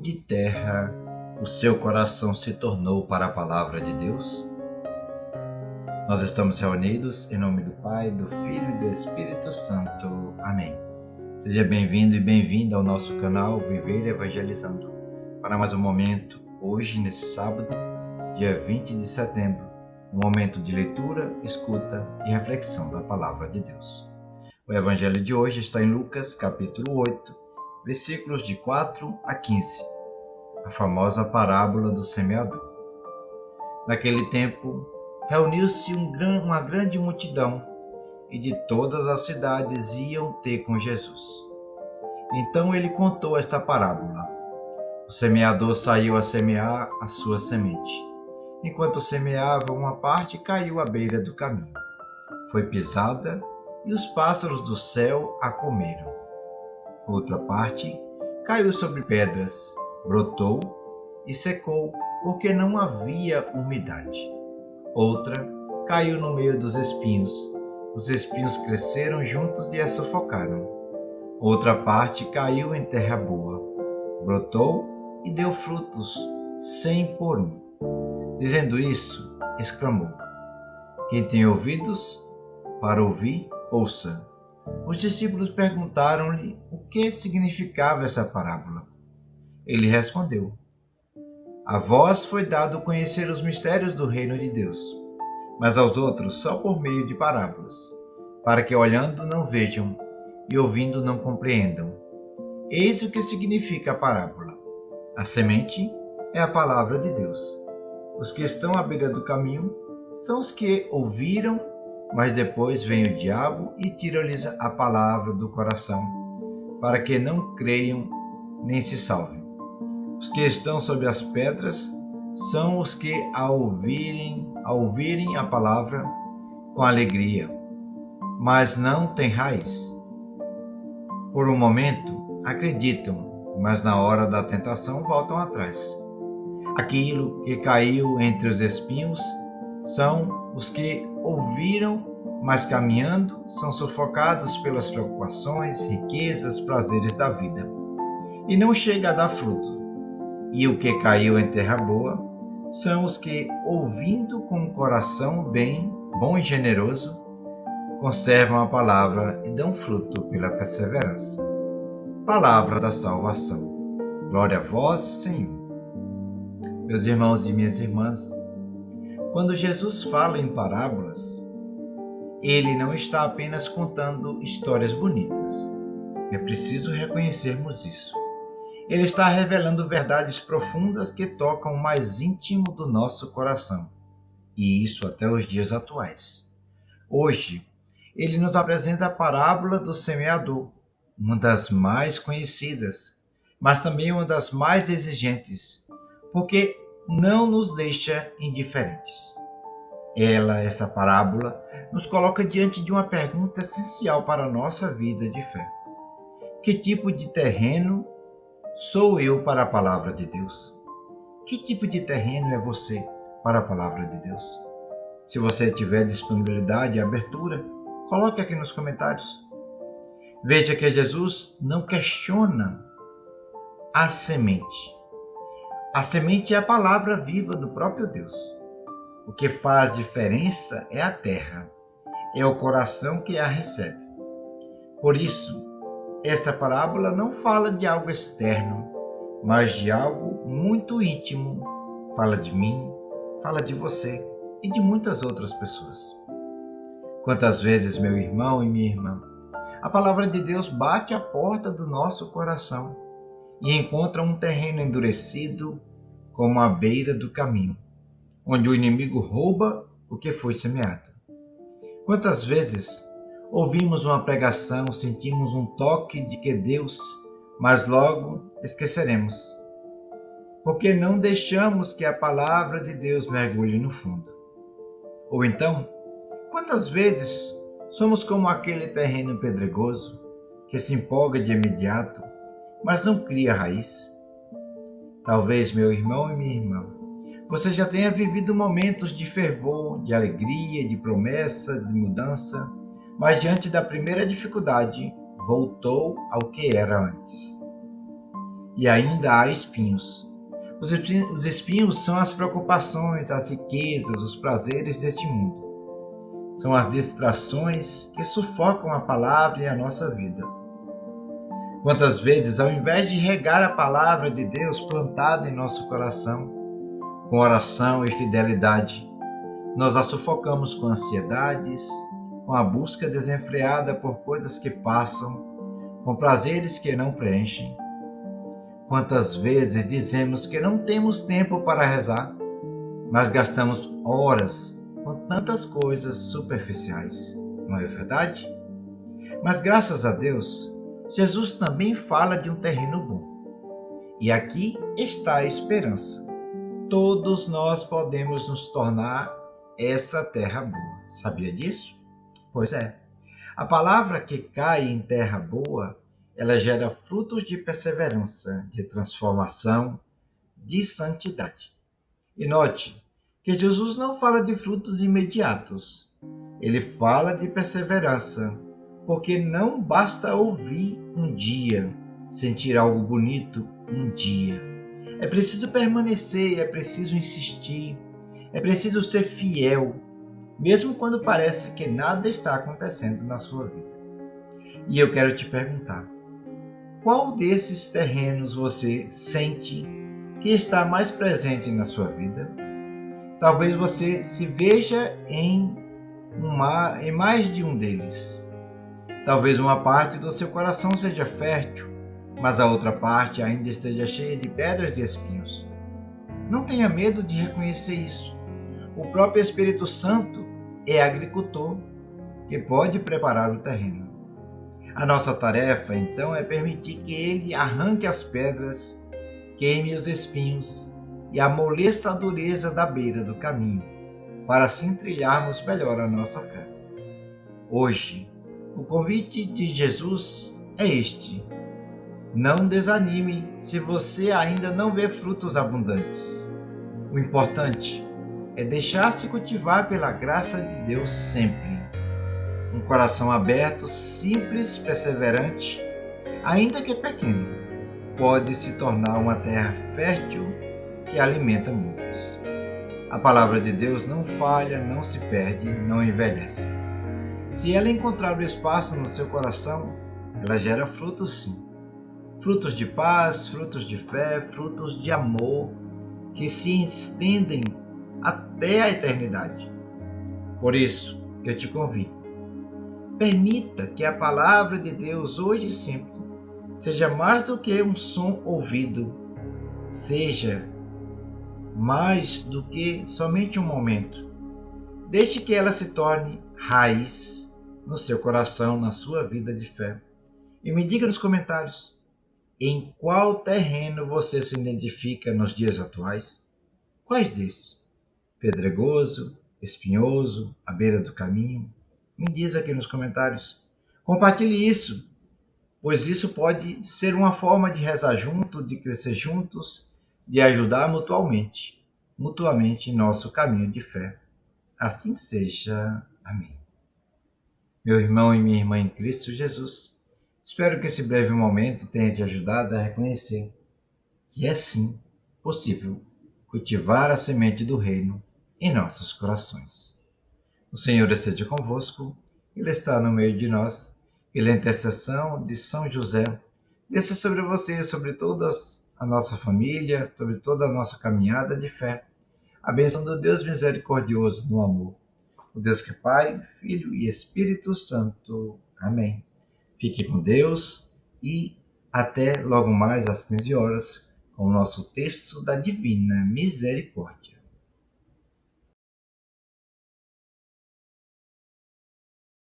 de terra o seu coração se tornou para a palavra de Deus? Nós estamos reunidos em nome do Pai, do Filho e do Espírito Santo. Amém. Seja bem-vindo e bem-vinda ao nosso canal Viver Evangelizando, para mais um momento, hoje, nesse sábado, dia 20 de setembro, um momento de leitura, escuta e reflexão da Palavra de Deus. O Evangelho de hoje está em Lucas, capítulo 8, versículos de 4 a 15, a famosa parábola do semeador. Naquele tempo, reuniu-se uma grande multidão, e de todas as cidades iam ter com Jesus. Então ele contou esta parábola. O semeador saiu a semear a sua semente. Enquanto semeava, uma parte caiu à beira do caminho. Foi pisada e os pássaros do céu a comeram. Outra parte caiu sobre pedras, brotou e secou, porque não havia umidade. Outra caiu no meio dos espinhos. Os espinhos cresceram juntos e a sufocaram. Outra parte caiu em terra boa, brotou e deu frutos, 100 por um. Dizendo isso, exclamou: Quem tem ouvidos para ouvir, ouça. Os discípulos perguntaram-lhe o que significava essa parábola. Ele respondeu: A vós foi dado conhecer os mistérios do reino de Deus, mas aos outros só por meio de parábolas, para que olhando não vejam e ouvindo não compreendam. Eis o que significa a parábola. A semente é a palavra de Deus. Os que estão à beira do caminho são os que ouviram, mas depois vem o diabo e tira-lhes a palavra do coração, para que não creiam nem se salvem. Os que estão sob as pedras são os que, ao ouvirem a palavra com alegria, mas não têm raiz. Por um momento acreditam, mas na hora da tentação voltam atrás. Aquilo que caiu entre os espinhos são os que ouviram, mas caminhando são sufocados pelas preocupações, riquezas, prazeres da vida, e não chega a dar fruto. E o que caiu em terra boa são os que, ouvindo com o coração bom e generoso, conservam a palavra e dão fruto pela perseverança. Palavra da salvação. Glória a vós, Senhor. Meus irmãos e minhas irmãs, quando Jesus fala em parábolas, ele não está apenas contando histórias bonitas. É preciso reconhecermos isso. Ele está revelando verdades profundas que tocam o mais íntimo do nosso coração, e isso até os dias atuais. Hoje, ele nos apresenta a parábola do semeador, uma das mais conhecidas, mas também uma das mais exigentes, porque não nos deixa indiferentes. Essa parábola, nos coloca diante de uma pergunta essencial para a nossa vida de fé. Que tipo de terreno sou eu para a palavra de Deus? Que tipo de terreno é você para a palavra de Deus? Se você tiver disponibilidade e abertura, coloque aqui nos comentários. Veja que Jesus não questiona a semente. A semente é a palavra viva do próprio Deus. O que faz diferença é a terra, é o coração que a recebe. Por isso, esta parábola não fala de algo externo, mas de algo muito íntimo. Fala de mim, fala de você e de muitas outras pessoas. Quantas vezes, meu irmão e minha irmã, a palavra de Deus bate à porta do nosso coração e encontra um terreno endurecido como a beira do caminho, onde o inimigo rouba o que foi semeado. Quantas vezes ouvimos uma pregação, sentimos um toque de que Deus, mas logo esqueceremos, porque não deixamos que a palavra de Deus mergulhe no fundo. Ou então, quantas vezes somos como aquele terreno pedregoso que se empolga de imediato, mas não cria raiz? Talvez, meu irmão e minha irmã, você já tenha vivido momentos de fervor, de alegria, de promessa, de mudança, mas diante da primeira dificuldade, voltou ao que era antes. e ainda há espinhos. Os espinhos são as preocupações, as riquezas, os prazeres deste mundo. São as distrações que sufocam a palavra e a nossa vida. Quantas vezes, ao invés de regar a palavra de Deus plantada em nosso coração, com oração e fidelidade, nós a sufocamos com ansiedades, com a busca desenfreada por coisas que passam, com prazeres que não preenchem. Quantas vezes dizemos que não temos tempo para rezar, mas gastamos horas com tantas coisas superficiais, não é verdade? Mas graças a Deus, Jesus também fala de um terreno bom. E aqui está a esperança. Todos nós podemos nos tornar essa terra boa. Sabia disso? Pois é. A palavra que cai em terra boa, ela gera frutos de perseverança, de transformação, de santidade. E note que Jesus não fala de frutos imediatos. Ele fala de perseverança, porque não basta ouvir um dia, sentir algo bonito um dia. É preciso permanecer, é preciso insistir, é preciso ser fiel, mesmo quando parece que nada está acontecendo na sua vida. E eu quero te perguntar, qual desses terrenos você sente que está mais presente na sua vida? Talvez você se veja em mais de um deles. Talvez uma parte do seu coração seja fértil, mas a outra parte ainda esteja cheia de pedras de espinhos. Não tenha medo de reconhecer isso. O próprio Espírito Santo é agricultor que pode preparar o terreno. A nossa tarefa, então, é permitir que ele arranque as pedras, queime os espinhos e amoleça a dureza da beira do caminho, para assim trilharmos melhor a nossa fé. Hoje, o convite de Jesus é este: não desanime se você ainda não vê frutos abundantes. O importante é deixar-se cultivar pela graça de Deus sempre. Um coração aberto, simples, perseverante, ainda que pequeno, pode se tornar uma terra fértil que alimenta muitos. A palavra de Deus não falha, não se perde, não envelhece. Se ela encontrar o espaço no seu coração, ela gera frutos sim. Frutos de paz, frutos de fé, frutos de amor, que se estendem até a eternidade. Por isso, eu te convido. Permita que a palavra de Deus hoje e sempre seja mais do que um som ouvido, seja mais do que somente um momento. Deixe que ela se torne raiz no seu coração, na sua vida de fé. E me diga nos comentários, em qual terreno você se identifica nos dias atuais? Quais desses? Pedregoso, espinhoso, à beira do caminho? Me diz aqui nos comentários. Compartilhe isso, pois isso pode ser uma forma de rezar junto, de crescer juntos, de ajudar mutuamente em nosso caminho de fé. Assim seja. Amém. Meu irmão e minha irmã em Cristo Jesus, espero que esse breve momento tenha te ajudado a reconhecer que é sim possível cultivar a semente do reino em nossos corações. O Senhor esteja convosco, Ele está no meio de nós. Pela intercessão de São José, desça sobre você, sobre toda a nossa família, sobre toda a nossa caminhada de fé, a bênção do Deus misericordioso no amor, o Deus que é Pai, Filho e Espírito Santo. Amém. Fique com Deus e até logo mais às 15 horas com o nosso texto da Divina Misericórdia.